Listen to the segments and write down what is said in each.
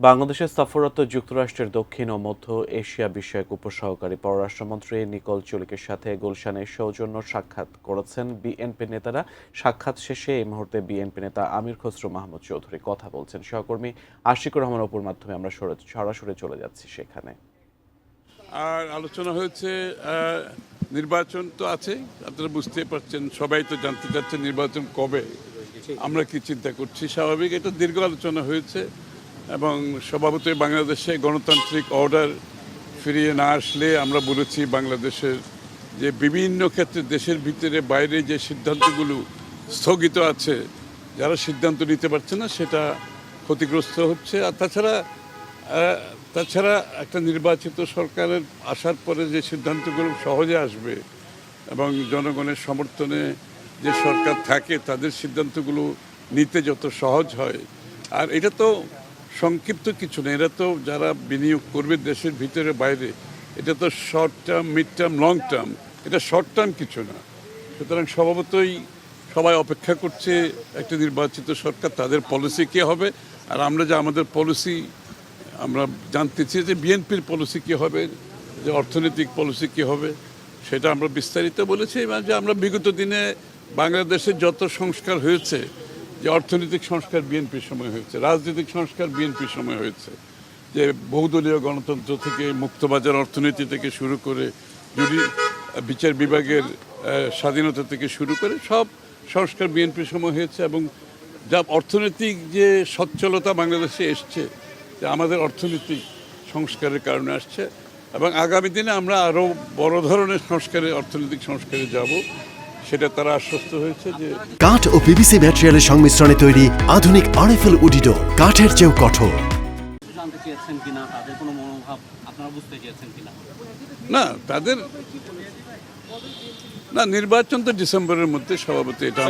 বাংলাদেশে সফররত যুক্তরাষ্ট্রের দক্ষিণ ও মধ্য এশিয়া বিষয়ক উপসহকারী পররাষ্ট্রমন্ত্রী নিকোল চুলিকের সাথে গুলশানে সৌজন্য সাক্ষাৎ করেছেন বিএনপি নেতারা। সাক্ষাৎ শেষে এই মুহূর্তে বিএনপি নেতা আমির খসরু মাহমুদ চৌধুরী কথা বলছেন। সহকর্মী আশিকুর রহমান অপুর মাধ্যমে আমরা সরাসরি চলে যাচ্ছি সেখানে। আর আলোচনা হয়েছে নির্বাচন তো আছে, আপনারা বুঝতেই পারছেন, সবাই তো জানতে চাচ্ছেন নির্বাচন কবে, আমরা কি চিন্তা করছি। স্বাভাবিক, এটা দীর্ঘ আলোচনা হয়েছে এবং স্বভাবতই বাংলাদেশে গণতান্ত্রিক অর্ডার ফিরিয়ে না আসলে আমরা বলেছি বাংলাদেশের যে বিভিন্ন ক্ষেত্রে দেশের ভিতরে বাইরে যে সিদ্ধান্তগুলো স্থগিত আছে, যারা সিদ্ধান্ত নিতে পারছে না সেটা ক্ষতিগ্রস্ত হচ্ছে। আর তাছাড়া একটা নির্বাচিত সরকারের আসার পরে যে সিদ্ধান্তগুলো সহজে আসবে এবং জনগণের সমর্থনে যে সরকার থাকে তাদের সিদ্ধান্তগুলো নিতে যত সহজ হয়। আর এটা তো সংক্ষিপ্ত কিছু না, এরা তো যারা বিনিয়োগ করবে দেশের ভিতরে বাইরে, এটা তো short term, mid term, long term, এটা শর্ট টার্ম কিছু না। সুতরাং স্বভাবতই সবাই অপেক্ষা করছে একটা নির্বাচিত সরকার, তাদের পলিসি কী হবে। আর আমরা যে আমাদের পলিসি আমরা জানতে চেয়ে যে বিএনপির পলিসি কী হবে, যে অর্থনৈতিক পলিসি কী হবে, সেটা আমরা বিস্তারিত বলেছি। এবং যে আমরা বিগত দিনে বাংলাদেশের যত সংস্কার হয়েছে, যে অর্থনৈতিক সংস্কার বিএনপির সময় হয়েছে, রাজনৈতিক সংস্কার বিএনপির সময় হয়েছে, যে বহুদলীয় গণতন্ত্র থেকে মুক্তবাজার অর্থনীতি থেকে শুরু করে বিচার বিভাগের স্বাধীনতা থেকে শুরু করে সব সংস্কার বিএনপির সময় হয়েছে। এবং যা অর্থনৈতিক যে সচ্ছলতা বাংলাদেশে এসছে, যে আমাদের অর্থনৈতিক সংস্কারের কারণে আসছে এবং আগামী দিনে আমরা আরও বড় ধরনের অর্থনৈতিক সংস্কারে যাব, সেটা তারা আশ্বস্ত হয়েছে। যে কাঠ ও পিভিসি ম্যাটেরিয়ালের সংমিশ্রণে তৈরি আধুনিক আরএফএল উডিডোর, কাঠের চেয়েও কঠোর। জানতে চেয়েছেন কিনা, তাদের কোনো মনোভাব আপনারা বুঝতে চেয়েছেন কিনা? না, নির্বাচন তো ডিসেম্বরের মধ্যে, স্বভাবতই এটা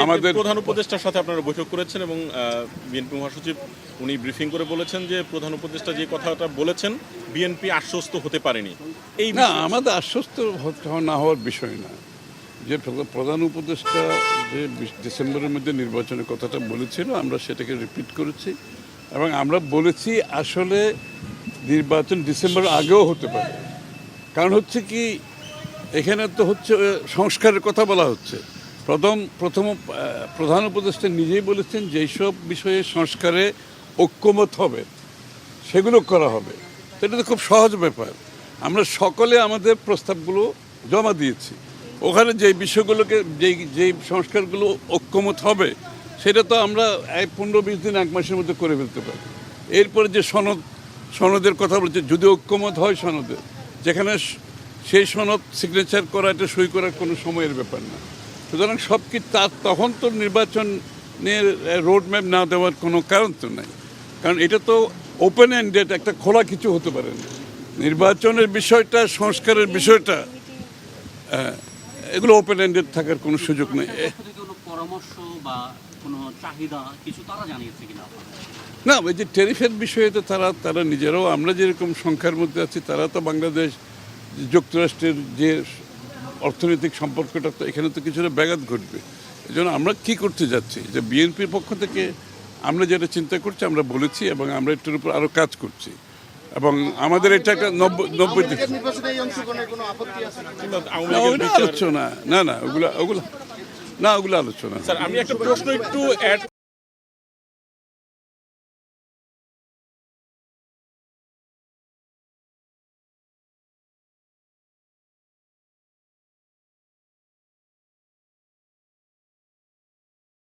আমাদের প্রধান উপদেষ্টার সাথে আপনারা বৈঠক করেছেন এবং বিএনপি মহাসচিব উনি ব্রিফিং করে বলেছেন যে প্রধান উপদেষ্টা যে কথাটা বলেছেন বিএনপি আশ্বস্ত হতে পারেনি। এই না, আমাদের আশ্বস্ত না হওয়ার বিষয় না। যে প্রধান উপদেষ্টা যে ডিসেম্বরের মধ্যে নির্বাচনের কথাটা বলেছিল, আমরা সেটাকে রিপিট করেছি এবং আমরা বলেছি আসলে নির্বাচন ডিসেম্বর আগেও হতে পারে। কারণ হচ্ছে কি, এখানে তো হচ্ছে সংস্কারের কথা বলা হচ্ছে। প্রধান উপদেষ্টা নিজেই বলেছেন যেসব বিষয়ে সংস্কারে ঐক্যমত হবে সেগুলো করা হবে। এটা তো খুব সহজ ব্যাপার। আমরা সকলে আমাদের প্রস্তাবগুলো জমা দিয়েছি। ওখানে যে বিষয়গুলোকে যেই সংস্কারগুলো ঐক্যমত হবে সেটা তো আমরা 15-20 দিন, 1 মাসের মধ্যে করে ফেলতে পারি। এরপরে যে সনদের কথা বলছে, যদি ঐক্যমত হয় সনদে, যেখানে সেই সনদ সিগনেচার করা, এটা সই করার কোনো সময়ের ব্যাপার না। সুতরাং সব কি তখন তো নির্বাচনের রোড ম্যাপ না দেওয়ার কোনো কারণ তো নাই। কারণ এটা তো ওপেন এন্ডেড, একটা খোলা কিছু হতে পারে না। নির্বাচনের বিষয়টা, সংস্কারের বিষয়টা, এগুলো ওপেন এন্ডেড থাকার কোনো সুযোগ নেই। কোনো পরামর্শ বা কোনো চাহিদা কিছু তারা জানিয়েছে কিনা? না, ওই যে ট্যারিফের বিষয়ে তো তারা নিজেরাও, আমরা যেরকম সংখ্যার মধ্যে আছি, তারা তো বাংলাদেশ যুক্তরাষ্ট্রের যে অর্থনৈতিক সম্পর্কটা, তো এখানে তো কিছুটা ব্যাঘাত ঘটবে। এই জন্য আমরা কী করতে যাচ্ছি, যে বিএনপির পক্ষ থেকে আমরা যেটা চিন্তা করছি আমরা বলেছি এবং আমরা এটার উপর আরও কাজ করছি এবং আমাদের এটা একটা 90 আলোচনা, ওগুলো আলোচনা। স্যার, আমি একটা প্রশ্ন একটু অ্যাড